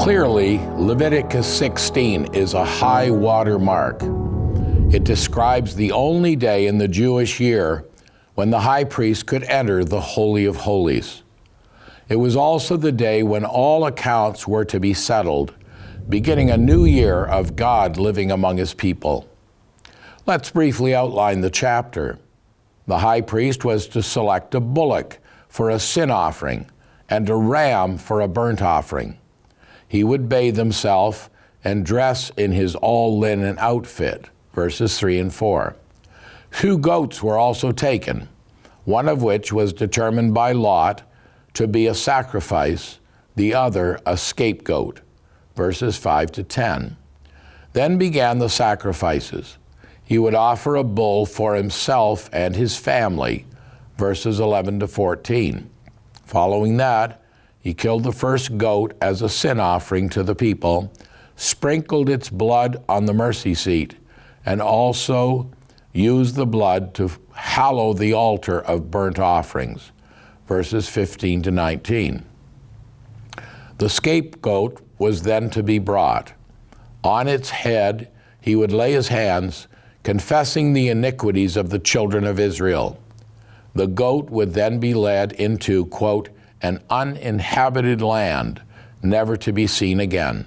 Clearly, Leviticus 16 is a high water mark. It describes the only day in the Jewish year when the high priest could enter the Holy of Holies. It was also the day when all accounts were to be settled, beginning a new year of God living among his people. Let's briefly outline the chapter. The high priest was to select a bullock for a sin offering and a ram for a burnt offering. He would bathe himself and dress in his all-linen outfit, verses 3 and 4. 2 goats were also taken, one of which was determined by lot to be a sacrifice, the other a scapegoat, verses 5 to 10. Then began the sacrifices. He would offer a bull for himself and his family, verses 11 to 14. Following that, he killed the first goat as a sin offering to the people, sprinkled its blood on the mercy seat, and also used the blood to hallow the altar of burnt offerings, verses 15 to 19. The scapegoat was then to be brought. On its head he would lay his hands, confessing the iniquities of the children of Israel. The goat would then be led into, quote, an uninhabited land, never to be seen again,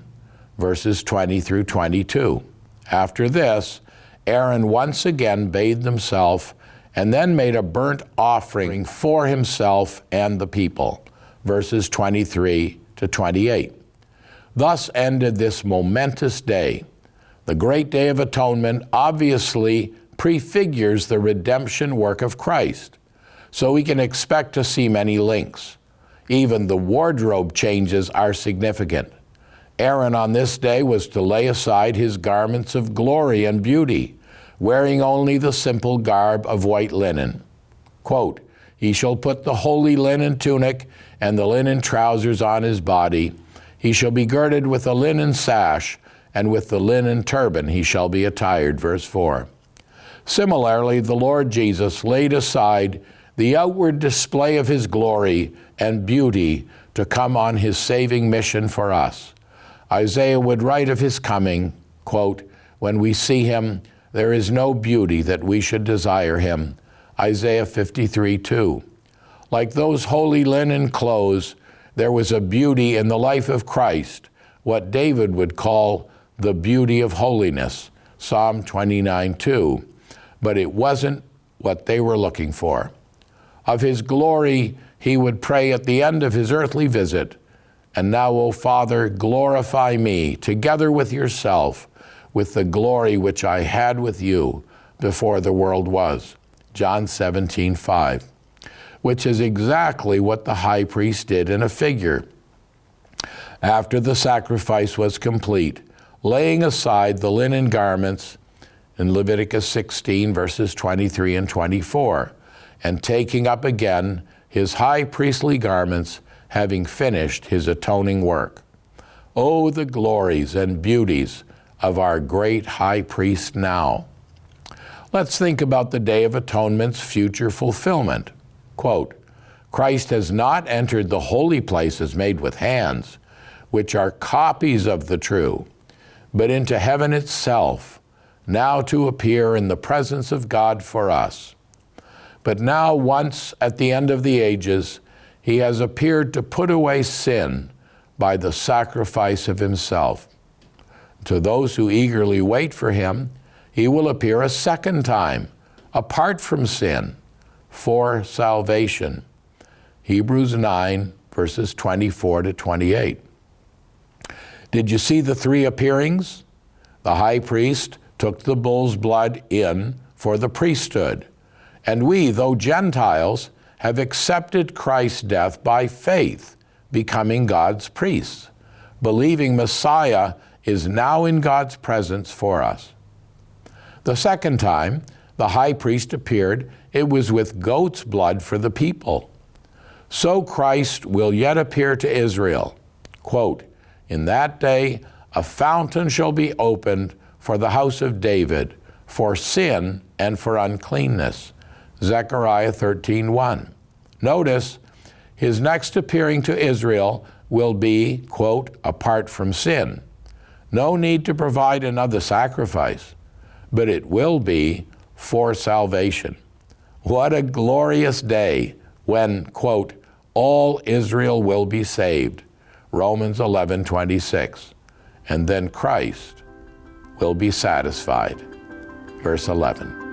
verses 20 through 22. After this, Aaron once again bathed himself and then made a burnt offering for himself and the people, verses 23 to 28. Thus ended this momentous day. The great day of atonement obviously prefigures the redemption work of Christ, so we can expect to see many links. Even the wardrobe changes are significant. Aaron on this day was to lay aside his garments of glory and beauty, wearing only the simple garb of white linen. Quote, he shall put the holy linen tunic and the linen trousers on his body. He shall be girded with a linen sash, and with the linen turban he shall be attired, verse 4. Similarly, the Lord Jesus laid aside the outward display of his glory and beauty to come on his saving mission for us. Isaiah would write of his coming, quote, when we see him, there is no beauty that we should desire him. Isaiah 53:2. Like those holy linen clothes, there was a beauty in the life of Christ, what David would call the beauty of holiness, Psalm 29:2. But it wasn't what they were looking for. Of his glory, he would pray at the end of his earthly visit, and now, O Father, glorify me together with yourself, with the glory which I had with you before the world was. John 17:5, which is exactly what the high priest did in a figure. After the sacrifice was complete, laying aside the linen garments in Leviticus 16, verses 23 and 24, and taking up again his high priestly garments, having finished his atoning work. Oh, the glories and beauties of our great high priest now. Let's think about the Day of Atonement's future fulfillment. Quote, Christ has not entered the holy places made with hands, which are copies of the true, but into heaven itself, now to appear in the presence of God for us. But now, once at the end of the ages, he has appeared to put away sin by the sacrifice of himself. To those who eagerly wait for him, he will appear a second time, apart from sin, for salvation. Hebrews 9, verses 24 to 28. Did you see the 3 appearings? The high priest took the bull's blood in for the priesthood, and we, though Gentiles, have accepted Christ's death by faith, becoming God's priests, believing Messiah is now in God's presence for us. The second time the high priest appeared, it was with goat's blood for the people. So Christ will yet appear to Israel. Quote, in that day a fountain shall be opened for the house of David, for sin and for uncleanness. Zechariah 13:1. Notice, his next appearing to Israel will be, quote, apart from sin. No need to provide another sacrifice, but it will be for salvation. What a glorious day when, quote, all Israel will be saved, Romans 11:26, and then Christ will be satisfied, verse 11.